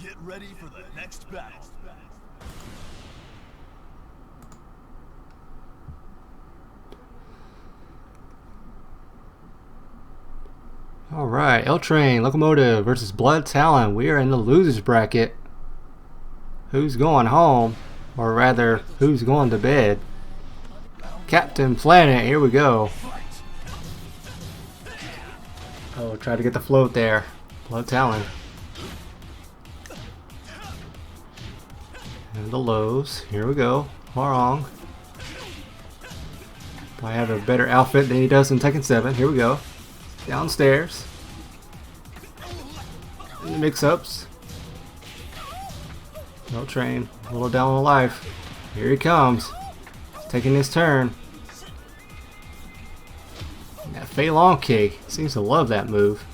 Get ready for the next battle. Alright, LTrainLocomotive versus Blood Talon. We are in the losers bracket. Who's going home? Or rather, who's going to bed? Captain Planet, here we go. Oh, try to get the float there. Blood Talon. And the lows. Here we go. Horong. I have a better outfit than he does in Tekken 7. Here we go. Downstairs. Mix-ups. No train. A little down on life. Here he comes. Taking his turn. That Fei Long kick. Seems to love that move.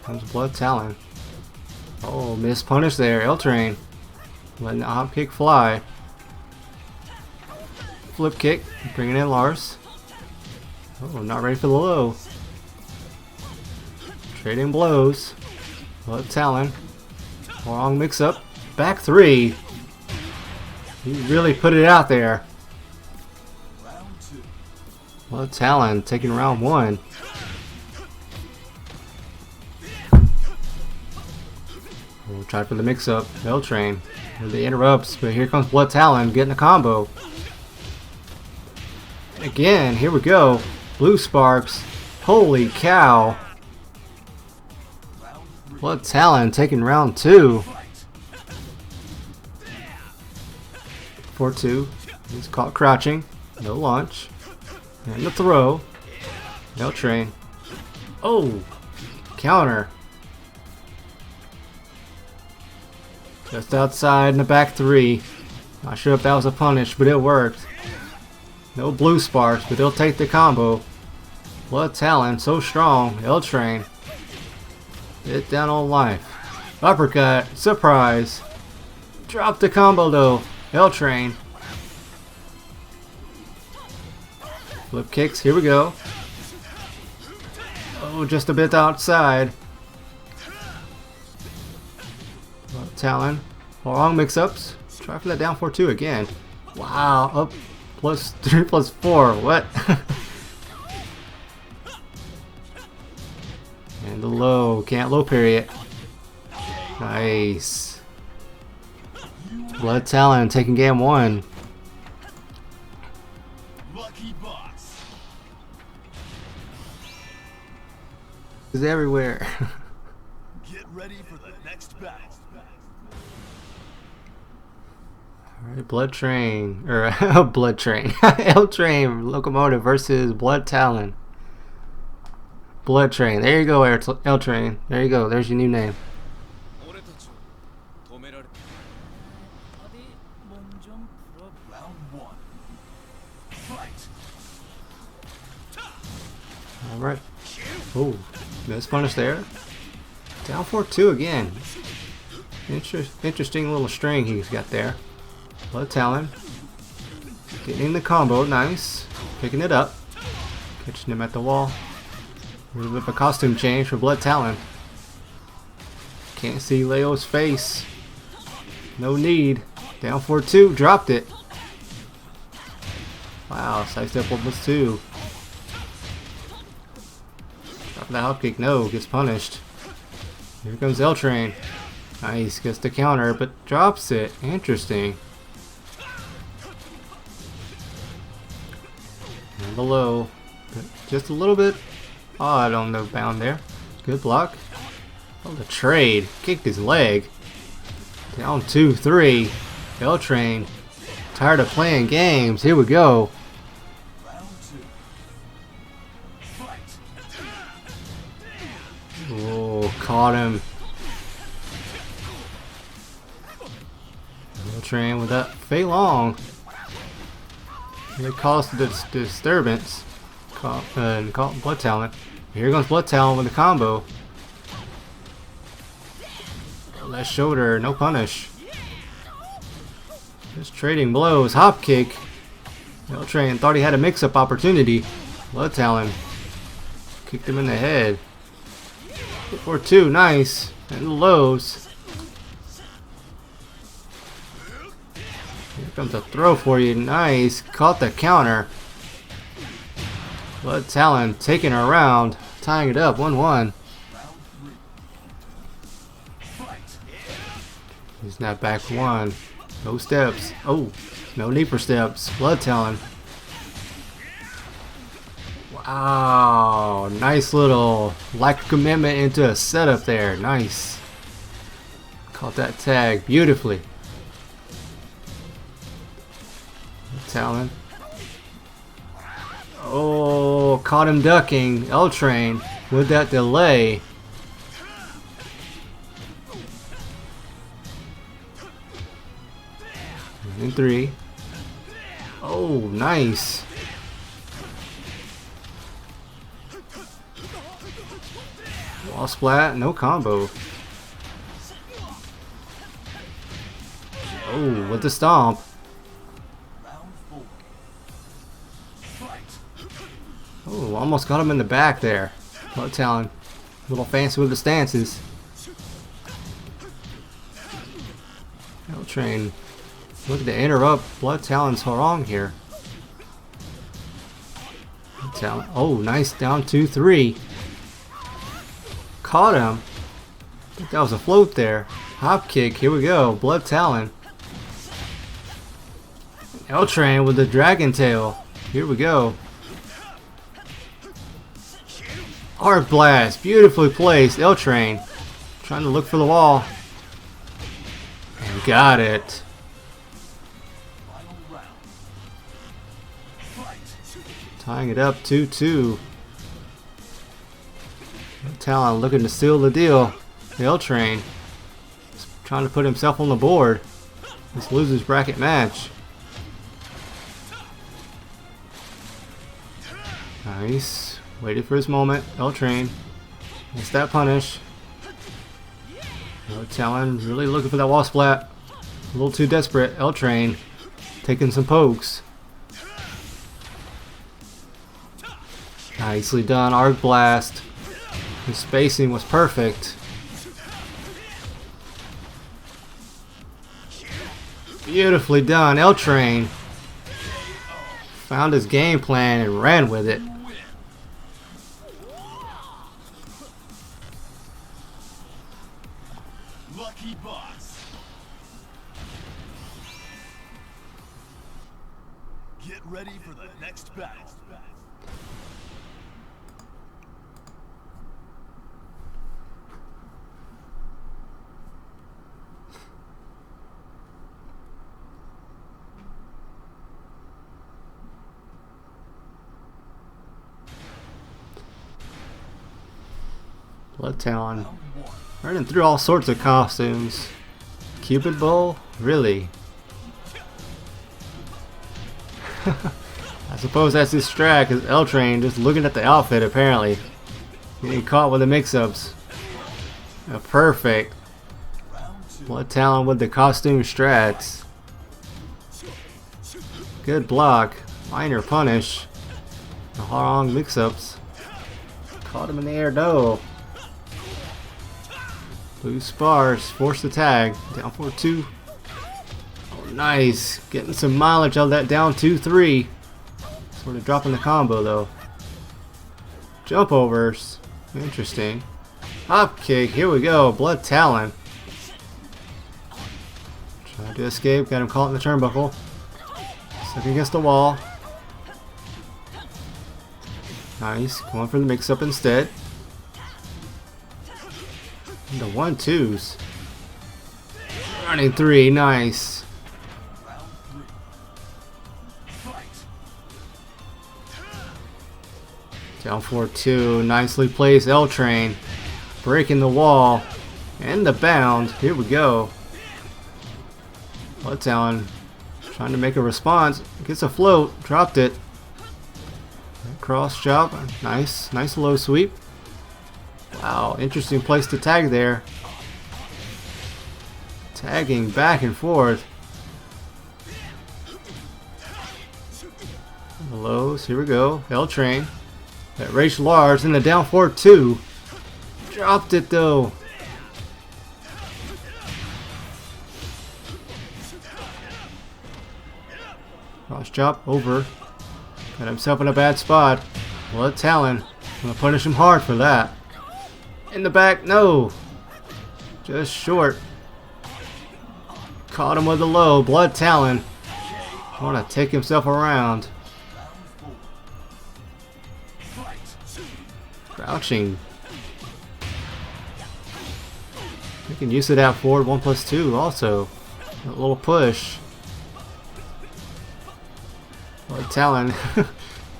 Comes Blood Talon. Oh, missed punish there. L-Train. Letting the hop kick fly. Flip kick. Bringing in Lars. Oh, not ready for the low. Trading blows. Blood Talon. Long mix up. Back three. He really put it out there. Blood Talon taking round one. We'll try for the mix up. L-Train. The interrupts, but here comes Blood Talon getting a combo. Again, here we go. Blue sparks. Holy cow. Blood Talon taking round two. 4-2. He's caught crouching. No launch. And the throw. L-Train. Oh! Counter. Just outside in the back three. Not sure if that was a punish, but it worked. No blue sparks, but they'll take the combo. Blood Talon, so strong. L-Train. Hit down on life. Uppercut. Surprise. Drop the combo though. L-Train. Flip kicks. Here we go. Oh, just a bit outside. Blood Talon. Long mix-ups. Try for that down 4-2 again. Wow. Up +3 +4. What? And the low. Can't low parry it. Nice. Blood Talon taking game one. Lucky box. Is everywhere. Get ready for the next battle. Alright, Blood Train. Or Blood Train. LTrainLocomotive versus Blood Talon. Blood Train. There you go, L-Train. There you go. There's your new name. Round one. Fight. Alright. Oh, missed punish there. Down 4-2 again. Interesting little string he's got there. Blood Talon. Getting the combo. Nice. Picking it up. Catching him at the wall. A little bit of a costume change for Blood Talon. Can't see Leo's face. No need. Down 4-2. Dropped it. Wow. Sidestep 1+2. Drop the hop kick. No. Gets punished. Here comes L-Train. Nice. Gets the counter, but drops it. Interesting. And the low. Just a little bit odd on the bound there. Good block. Oh, the trade. Kicked his leg. Down 2-3. L-Train. Tired of playing games. Here we go. Round two. Fight. Oh, caught him. L-Train with that Fei Long. It caused the disturbance. Caught Blood Talon. Here comes Blood Talon with the combo. Left shoulder, no punish. Just trading blows. Hop kick. L-Train thought he had a mix-up opportunity. Blood Talon kicked him in the head. 4-2, nice. And the lows. Here comes a throw for you, nice. Caught the counter. Blood Talon taking her around, tying it up 1-1. He's not back one. No steps. Oh, no need for steps. Blood Talon. Wow, nice little lack of commitment into a setup there. Nice. Caught that tag beautifully. Talon. Oh, caught him ducking. L-Train with that delay. In 3. Oh, nice. Wall splat, no combo. Oh, with the stomp. Oh, almost got him in the back there. Blood Talon. A little fancy with the stances. L-Train. Looking to interrupt Blood Talon's harang here. Blood Talon. Oh, nice. Down 2-3. Caught him. I think that was a float there. Hop kick. Here we go. Blood Talon. L-Train with the dragon tail. Here we go. Arc blast. Beautifully placed. L-Train. Trying to look for the wall. And got it. Tying it up 2-2. Talon looking to seal the deal. The L-Train trying to put himself on the board. This losers bracket match. Nice. Waited for his moment. L-Train. Missed that punish. Talon really looking for that wall splat. A little too desperate. L-Train taking some pokes. Nicely done. Arc blast. The spacing was perfect. Beautifully done. L-Train found his game plan and ran with it. Lucky boss. Get ready for the next battle. Blood Talon. Running through all sorts of costumes. Cupid bow? Really? I suppose that's his strat, because L-Train just looking at the outfit apparently. Getting caught with the mix-ups. Perfect. Blood Talon with the costume strats. Good block. Minor punish. The harang mix-ups. Caught him in the air though. Blue spars, force the tag, down 4-2. Oh, nice. Getting some mileage out of that down 2-3. Sort of dropping the combo though. Jump overs. Interesting. Hop kick, here we go. Blood Talon. Trying to escape, got him caught in the turnbuckle. Stuck against the wall. Nice, going for the mix up instead. The 1-2s. Running 3, nice. Down 4-2, nicely placed L-Train. Breaking the wall. And the bound. Here we go. Blood Talon trying to make a response. Gets a float. Dropped it. Cross chop. Nice. Nice low sweep. Wow, interesting place to tag there. Tagging back and forth. The lows, here we go. L-Train. That race large in the down 4-2. Dropped it though. Cross chop over. Got himself in a bad spot. Blood Talon. I'm gonna punish him hard for that. In the back, no. Just short. Caught him with a low. Blood Talon. Want to take himself around. Crouching. Making use of that forward 1+2 also. A little push. Blood Talon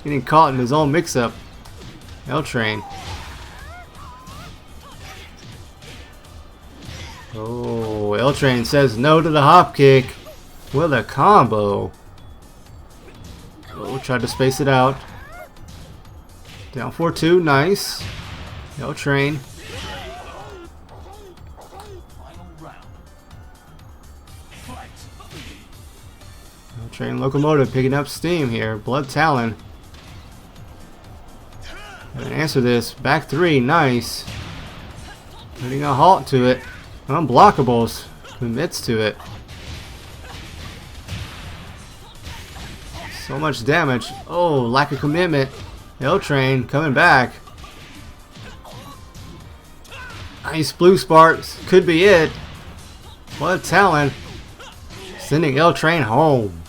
getting caught in his own mix-up. L-Train. Oh, L-Train says no to the hop kick with a combo. Oh, tried to space it out. Down 4-2, nice. L-Train. LTrainLocomotive picking up steam here. Blood Talon. Gonna answer this. Back 3, nice. Putting a halt to it. Unblockables. Commits to it. So much damage. Oh, lack of commitment. L-Train coming back. Nice blue sparks. Could be it. Blood Talon sending L-Train home.